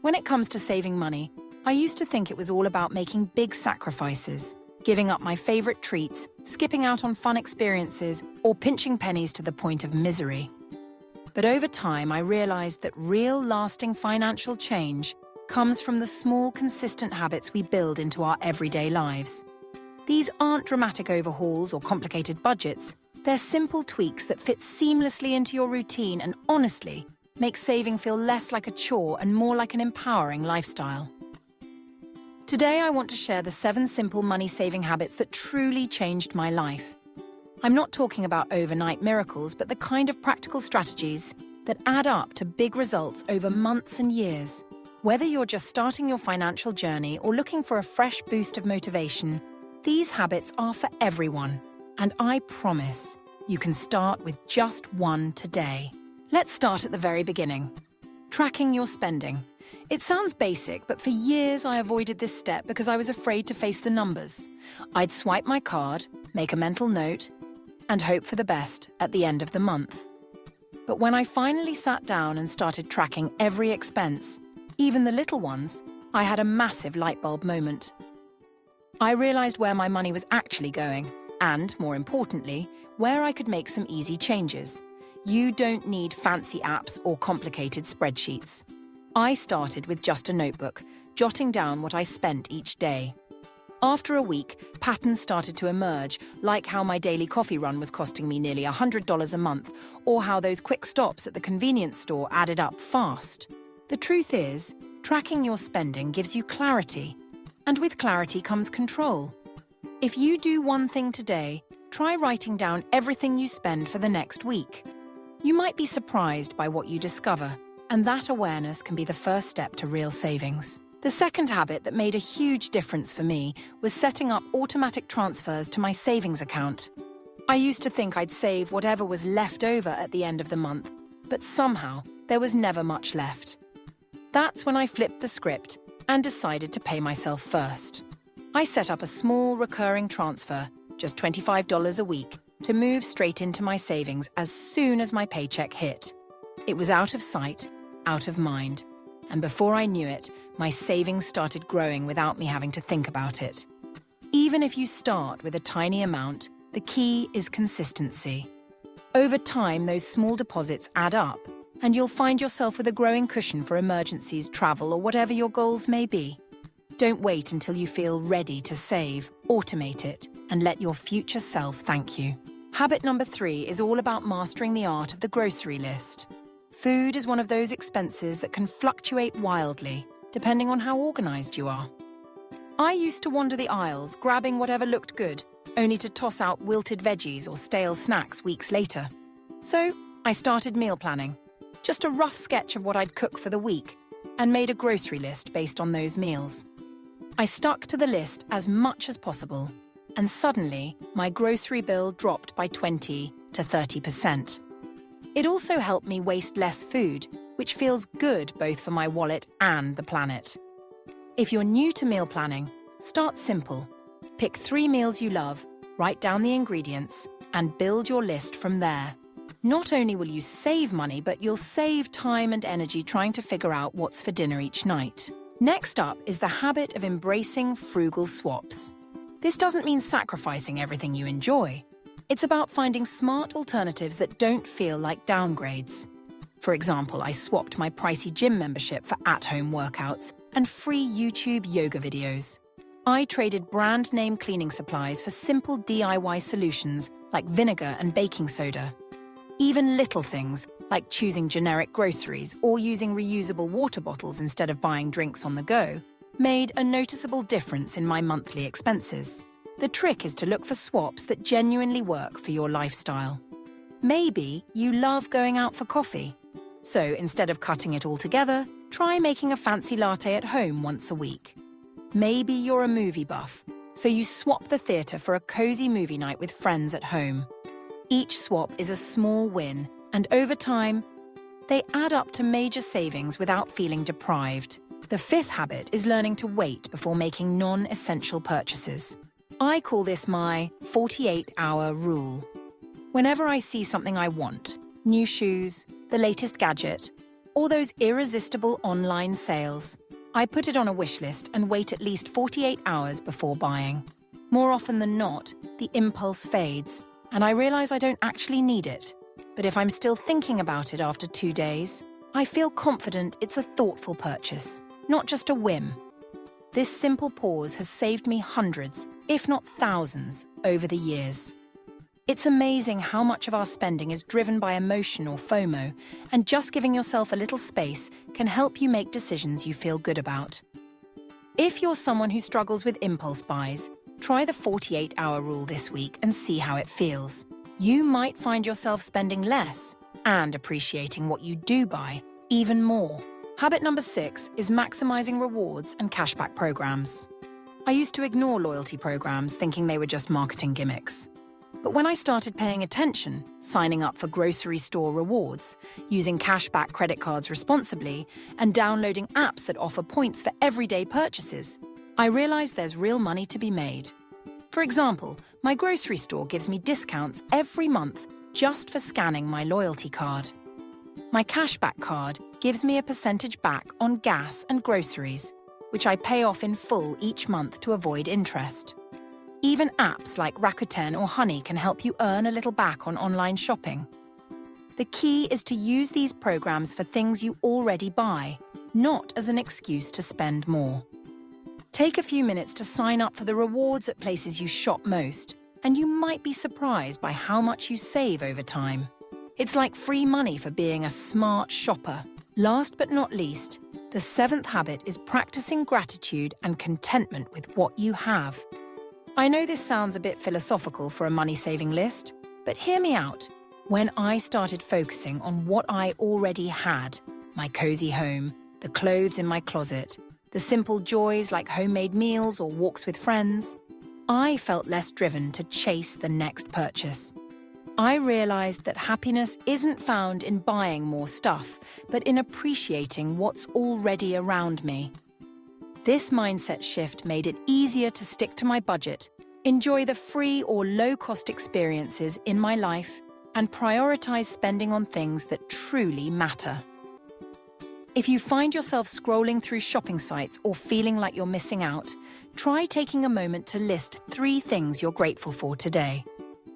When it comes to saving money, I used to think it was all about making big sacrifices, giving up my favorite treats, skipping out on fun experiences, or pinching pennies to the point of misery. But over time, I realized that real lasting financial change comes from the small, consistent habits we build into our everyday lives. These aren't dramatic overhauls or complicated budgets. They're simple tweaks that fit seamlessly into your routine and honestly make saving feel less like a chore and more like an empowering lifestyle. Today, I want to share the 7 simple money-saving habits that truly changed my life. I'm not talking about overnight miracles, but the kind of practical strategies that add up to big results over months and years. Whether you're just starting your financial journey or looking for a fresh boost of motivation, these habits are for everyone. And I promise you can start with just one today. Let's start at the very beginning. Tracking your spending. It sounds basic, but for years I avoided this step because I was afraid to face the numbers. I'd swipe my card, make a mental note, and hope for the best at the end of the month. But when I finally sat down and started tracking every expense, even the little ones, I had a massive light bulb moment. I realized where my money was actually going, and, more importantly, where I could make some easy changes. You don't need fancy apps or complicated spreadsheets. I started with just a notebook, jotting down what I spent each day. After a week, patterns started to emerge, like how my daily coffee run was costing me nearly $100 a month, or how those quick stops at the convenience store added up fast. The truth is, tracking your spending gives you clarity, and with clarity comes control. If you do one thing today, try writing down everything you spend for the next week. You might be surprised by what you discover, and that awareness can be the first step to real savings. The second habit that made a huge difference for me was setting up automatic transfers to my savings account. I used to think I'd save whatever was left over at the end of the month, but somehow there was never much left. That's when I flipped the script and decided to pay myself first. I set up a small recurring transfer, just $25 a week, to move straight into my savings as soon as my paycheck hit. It was out of sight, out of mind, and before I knew it, my savings started growing without me having to think about it. Even if you start with a tiny amount, the key is consistency. Over time, those small deposits add up, and you'll find yourself with a growing cushion for emergencies, travel, or whatever your goals may be. Don't wait until you feel ready to save. Automate it and let your future self thank you. Habit number 3 is all about mastering the art of the grocery list. Food is one of those expenses that can fluctuate wildly, depending on how organized you are. I used to wander the aisles, grabbing whatever looked good, only to toss out wilted veggies or stale snacks weeks later. So I started meal planning, just a rough sketch of what I'd cook for the week, and made a grocery list based on those meals. I stuck to the list as much as possible, and suddenly my grocery bill dropped by 20 to 30%. It also helped me waste less food, which feels good both for my wallet and the planet. If you're new to meal planning, start simple. Pick 3 meals you love, write down the ingredients, and build your list from there. Not only will you save money, but you'll save time and energy trying to figure out what's for dinner each night. Next up is the habit of embracing frugal swaps. This doesn't mean sacrificing everything you enjoy. It's about finding smart alternatives that don't feel like downgrades. For example, I swapped my pricey gym membership for at-home workouts and free YouTube yoga videos. I traded brand-name cleaning supplies for simple DIY solutions like vinegar and baking soda. Even little things, like choosing generic groceries or using reusable water bottles instead of buying drinks on the go, made a noticeable difference in my monthly expenses. The trick is to look for swaps that genuinely work for your lifestyle. Maybe you love going out for coffee. So instead of cutting it all together, try making a fancy latte at home once a week. Maybe you're a movie buff, so you swap the theatre for a cozy movie night with friends at home. Each swap is a small win, and over time, they add up to major savings without feeling deprived. The 5th habit is learning to wait before making non-essential purchases. I call this my 48-hour rule. Whenever I see something I want, new shoes, the latest gadget, or those irresistible online sales. I put it on a wish list and wait at least 48 hours before buying. More often than not, the impulse fades, and I realize I don't actually need it. But if I'm still thinking about it after 2 days, I feel confident it's a thoughtful purchase, not just a whim. This simple pause has saved me hundreds, if not thousands, over the years. It's amazing how much of our spending is driven by emotion or FOMO, and just giving yourself a little space can help you make decisions you feel good about. If you're someone who struggles with impulse buys, try the 48-hour rule this week and see how it feels. You might find yourself spending less and appreciating what you do buy even more. Habit number 6 is maximizing rewards and cashback programs. I used to ignore loyalty programs thinking they were just marketing gimmicks. But when I started paying attention, signing up for grocery store rewards, using cashback credit cards responsibly, and downloading apps that offer points for everyday purchases, I realized there's real money to be made. For example, my grocery store gives me discounts every month just for scanning my loyalty card. My cashback card gives me a percentage back on gas and groceries, which I pay off in full each month to avoid interest. Even apps like Rakuten or Honey can help you earn a little back on online shopping. The key is to use these programs for things you already buy, not as an excuse to spend more. Take a few minutes to sign up for the rewards at places you shop most, and you might be surprised by how much you save over time. It's like free money for being a smart shopper. Last but not least, the 7th habit is practicing gratitude and contentment with what you have. I know this sounds a bit philosophical for a money-saving list, but hear me out. When I started focusing on what I already had, my cozy home, the clothes in my closet, the simple joys like homemade meals or walks with friends, I felt less driven to chase the next purchase. I realized that happiness isn't found in buying more stuff, but in appreciating what's already around me. This mindset shift made it easier to stick to my budget, enjoy the free or low-cost experiences in my life, and prioritize spending on things that truly matter. If you find yourself scrolling through shopping sites or feeling like you're missing out, try taking a moment to list 3 things you're grateful for today.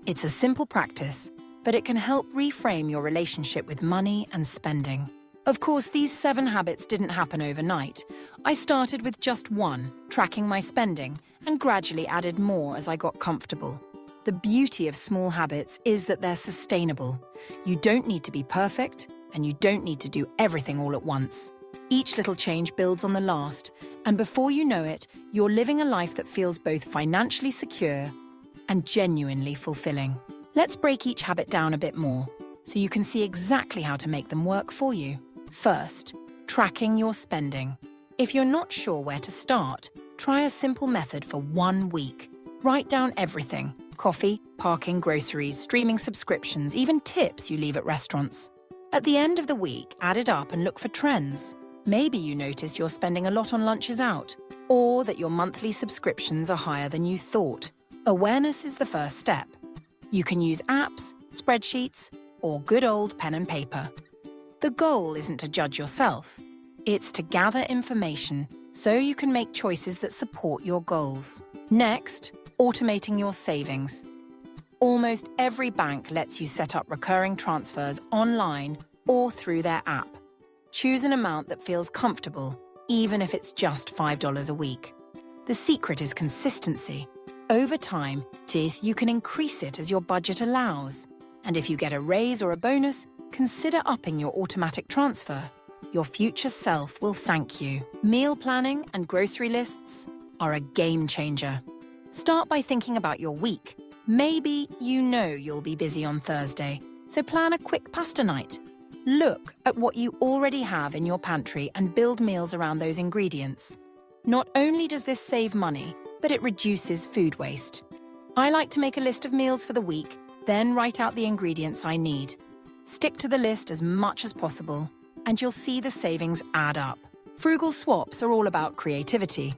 It's a simple practice, but it can help reframe your relationship with money and spending. Of course, these 7 habits didn't happen overnight. I started with just 1, tracking my spending, and gradually added more as I got comfortable. The beauty of small habits is that they're sustainable. You don't need to be perfect, and you don't need to do everything all at once. Each little change builds on the last, and before you know it, you're living a life that feels both financially secure and genuinely fulfilling. Let's break each habit down a bit more, so you can see exactly how to make them work for you. First, tracking your spending. If you're not sure where to start, try a simple method for 1 week. Write down everything: coffee, parking, groceries, streaming subscriptions, even tips you leave at restaurants. At the end of the week, add it up and look for trends. Maybe you notice you're spending a lot on lunches out, or that your monthly subscriptions are higher than you thought. Awareness is the first step. You can use apps, spreadsheets, or good old pen and paper. The goal isn't to judge yourself. It's to gather information so you can make choices that support your goals. Next, automating your savings. Almost every bank lets you set up recurring transfers online or through their app. Choose an amount that feels comfortable, even if it's just $5 a week. The secret is consistency. Over time, you can increase it as your budget allows. And if you get a raise or a bonus, consider upping your automatic transfer. Your future self will thank you. Meal planning and grocery lists are a game changer. Start by thinking about your week. Maybe you know you'll be busy on Thursday, so plan a quick pasta night. Look at what you already have in your pantry and build meals around those ingredients. Not only does this save money, but it reduces food waste. I like to make a list of meals for the week, then write out the ingredients I need. Stick to the list as much as possible, and you'll see the savings add up. Frugal swaps are all about creativity.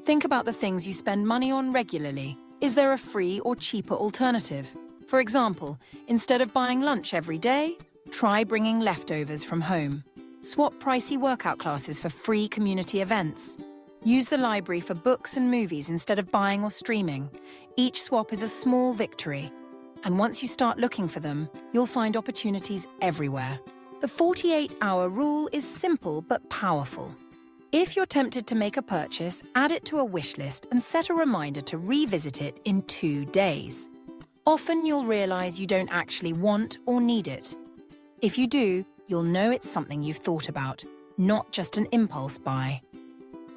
Think about the things you spend money on regularly. Is there a free or cheaper alternative? For example, instead of buying lunch every day, try bringing leftovers from home. Swap pricey workout classes for free community events. Use the library for books and movies instead of buying or streaming. Each swap is a small victory. And once you start looking for them, you'll find opportunities everywhere. The 48-hour rule is simple but powerful. If you're tempted to make a purchase, add it to a wish list and set a reminder to revisit it in 2 days. Often you'll realize you don't actually want or need it. If you do, you'll know it's something you've thought about, not just an impulse buy.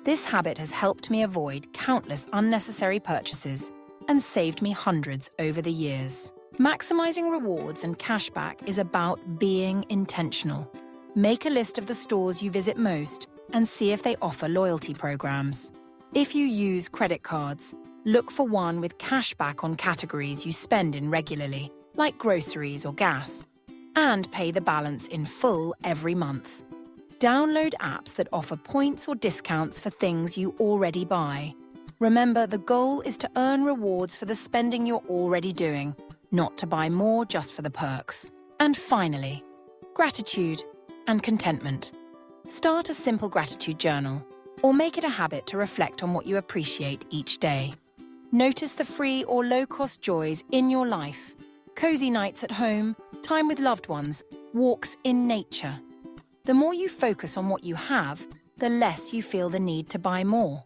This habit has helped me avoid countless unnecessary purchases and saved me hundreds over the years. Maximizing rewards and cashback is about being intentional. Make a list of the stores you visit most and see if they offer loyalty programs. If you use credit cards, look for one with cashback on categories you spend in regularly, like groceries or gas, and pay the balance in full every month. Download apps that offer points or discounts for things you already buy. Remember, the goal is to earn rewards for the spending you're already doing, not to buy more just for the perks. And finally, gratitude and contentment. Start a simple gratitude journal, or make it a habit to reflect on what you appreciate each day. Notice the free or low-cost joys in your life. Cozy nights at home, time with loved ones, walks in nature. The more you focus on what you have, the less you feel the need to buy more.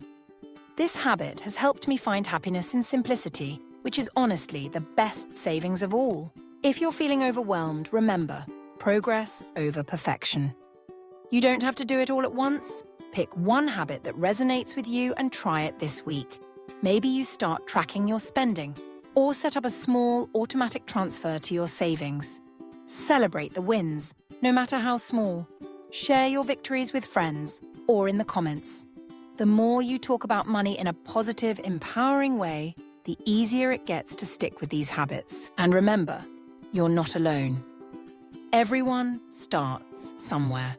This habit has helped me find happiness in simplicity, which is honestly the best savings of all. If you're feeling overwhelmed, remember, progress over perfection. You don't have to do it all at once. Pick one habit that resonates with you and try it this week. Maybe you start tracking your spending, or set up a small automatic transfer to your savings. Celebrate the wins, no matter how small. Share your victories with friends or in the comments. The more you talk about money in a positive, empowering way, the easier it gets to stick with these habits. And remember, you're not alone. Everyone starts somewhere.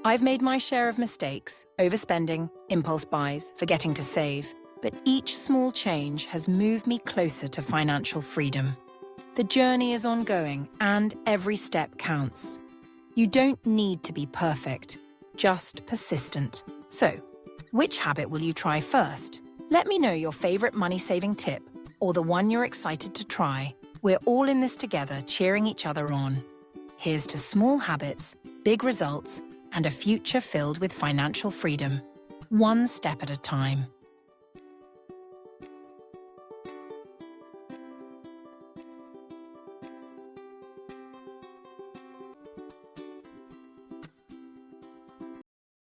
I've made my share of mistakes, overspending, impulse buys, forgetting to save, but each small change has moved me closer to financial freedom. The journey is ongoing, and every step counts. You don't need to be perfect, just persistent. So, which habit will you try first? Let me know your favorite money-saving tip, or the one you're excited to try. We're all in this together, cheering each other on. Here's to small habits, big results, and a future filled with financial freedom. One step at a time.